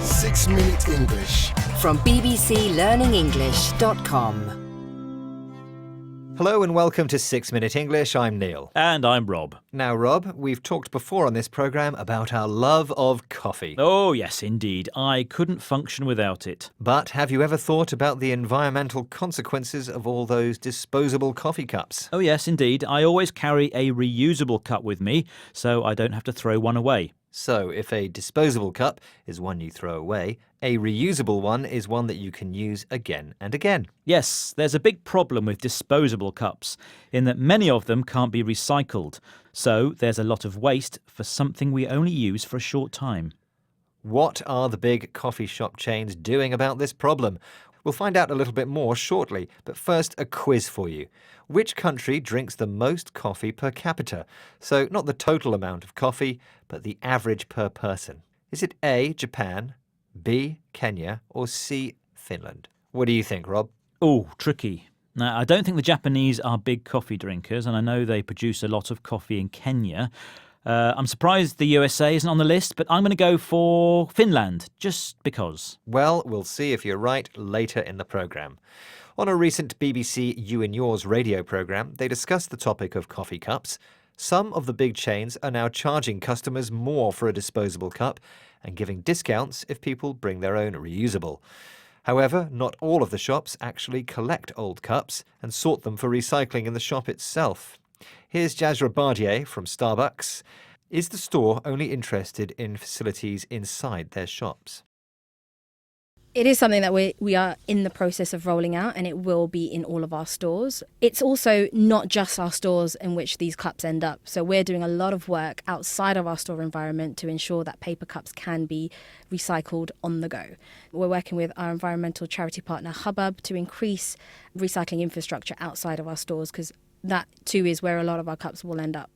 6-Minute English. From bbclearningenglish.com. Hello and welcome to 6-Minute English. I'm Neil. And I'm Rob. Now, Rob, we've talked before on this programme about our love of coffee. Oh, yes, indeed. I couldn't function without it. But have you ever thought about the environmental consequences of all those disposable coffee cups? Oh, yes, indeed. I always carry a reusable cup with me, so I don't have to throw one away. So, if a disposable cup is one you throw away, a reusable one is one that you can use again and again. Yes, there's a big problem with disposable cups, in that many of them can't be recycled. So there's a lot of waste for something we only use for a short time. What are the big coffee shop chains doing about this problem? We'll find out a little bit more shortly, but first a quiz for you. Which country drinks the most coffee per capita? So not the total amount of coffee, but the average per person. Is it A, Japan, B, Kenya, or C, Finland? What do you think, Rob? Oh, tricky. Now, I don't think the Japanese are big coffee drinkers, and I know they produce a lot of coffee in Kenya. I'm surprised the USA isn't on the list, but I'm going to go for Finland, just because. Well, we'll see if you're right later in the programme. On a recent BBC You and Yours radio programme, they discussed the topic of coffee cups. Some of the big chains are now charging customers more for a disposable cup and giving discounts if people bring their own reusable. However, not all of the shops actually collect old cups and sort them for recycling in the shop itself. Here's Jasra Bardier from Starbucks. Is the store only interested in facilities inside their shops? It is something that we are in the process of rolling out, and it will be in all of our stores. It's also not just our stores in which these cups end up. So we're doing a lot of work outside of our store environment to ensure that paper cups can be recycled on the go. We're working with our environmental charity partner Hubbub to increase recycling infrastructure outside of our stores, because that too is where a lot of our cups will end up.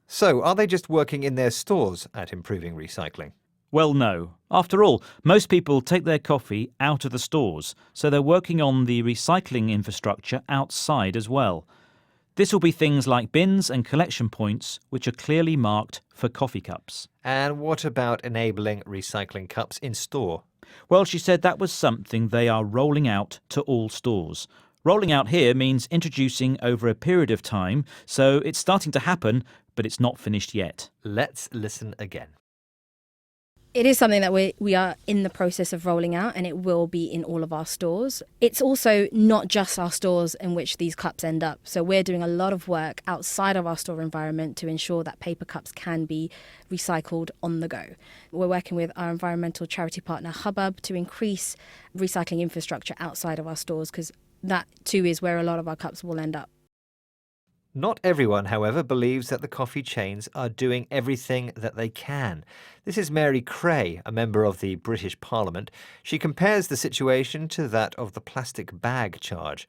So, are they just working in their stores at improving recycling? Well, no. After all, most people take their coffee out of the stores, so they're working on the recycling infrastructure outside as well. This will be things like bins and collection points, which are clearly marked for coffee cups. And what about enabling recycling cups in store? Well, she said that was something they are rolling out to all stores. Rolling out here means introducing over a period of time, so it's starting to happen, but it's not finished yet. Let's listen again. It is something that we are in the process of rolling out, and it will be in all of our stores. It's also not just our stores in which these cups end up. So we're doing a lot of work outside of our store environment to ensure that paper cups can be recycled on the go. We're working with our environmental charity partner Hubbub to increase recycling infrastructure outside of our stores, because that too is where a lot of our cups will end up. Not everyone, however, believes that the coffee chains are doing everything that they can. This is Mary Creagh, a member of the British Parliament. She compares the situation to that of the plastic bag charge.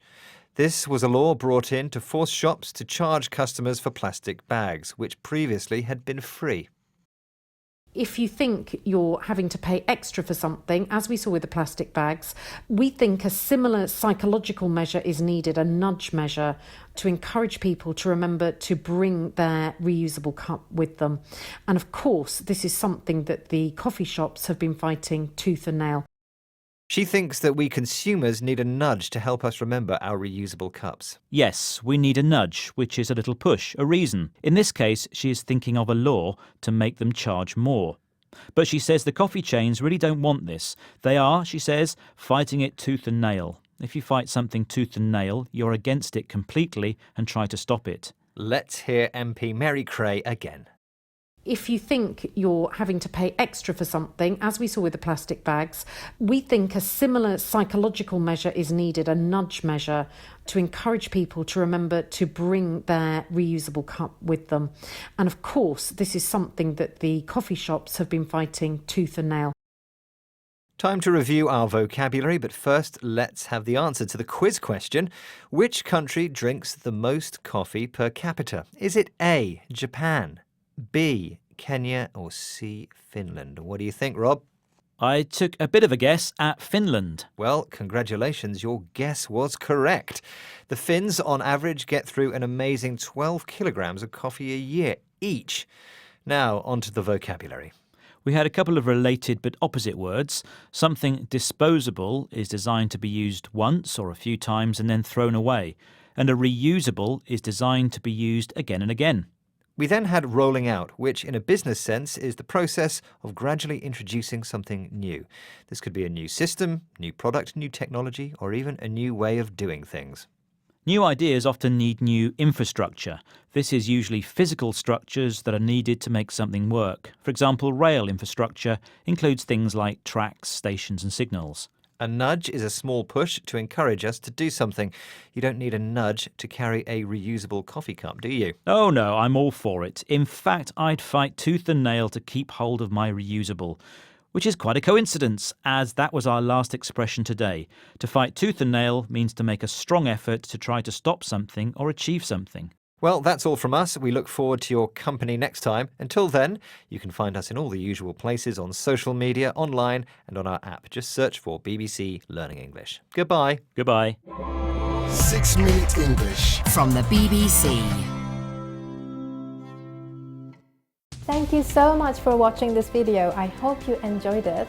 This was a law brought in to force shops to charge customers for plastic bags, which previously had been free. If you think you're having to pay extra for something, as we saw with the plastic bags, we think a similar psychological measure is needed, a nudge measure, to encourage people to remember to bring their reusable cup with them. And of course, this is something that the coffee shops have been fighting tooth and nail. She thinks that we consumers need a nudge to help us remember our reusable cups. Yes, we need a nudge, which is a little push, a reason. In this case, she is thinking of a law to make them charge more. But she says the coffee chains really don't want this. They are, she says, fighting it tooth and nail. If you fight something tooth and nail, you're against it completely and try to stop it. Let's hear MP Mary Creagh again. If you think you're having to pay extra for something, as we saw with the plastic bags, we think a similar psychological measure is needed, a nudge measure, to encourage people to remember to bring their reusable cup with them. And of course, this is something that the coffee shops have been fighting tooth and nail. Time to review our vocabulary, but first let's have the answer to the quiz question. Which country drinks the most coffee per capita? Is it A, Japan, B, Kenya, or C, Finland? What do you think, Rob? I took a bit of a guess at Finland. Well, congratulations, your guess was correct. The Finns, on average, get through an amazing 12 kilograms of coffee a year each. Now, on to the vocabulary. We had a couple of related but opposite words. Something disposable is designed to be used once or a few times and then thrown away, and a reusable is designed to be used again and again. We then had rolling out, which in a business sense is the process of gradually introducing something new. This could be a new system, new product, new technology, or even a new way of doing things. New ideas often need new infrastructure. This is usually physical structures that are needed to make something work. For example, rail infrastructure includes things like tracks, stations and signals. A nudge is a small push to encourage us to do something. You don't need a nudge to carry a reusable coffee cup, do you? Oh no, I'm all for it. In fact, I'd fight tooth and nail to keep hold of my reusable. Which is quite a coincidence, as that was our last expression today. To fight tooth and nail means to make a strong effort to try to stop something or achieve something. Well, that's all from us. We look forward to your company next time. Until then, you can find us in all the usual places on social media, online, and on our app. Just search for BBC Learning English. Goodbye. Goodbye. 6 Minute English. From the BBC. Thank you so much for watching this video. I hope you enjoyed it.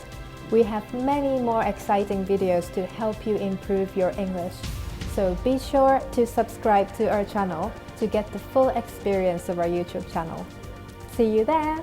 We have many more exciting videos to help you improve your English. So be sure to subscribe to our channel to get the full experience of our YouTube channel. See you there!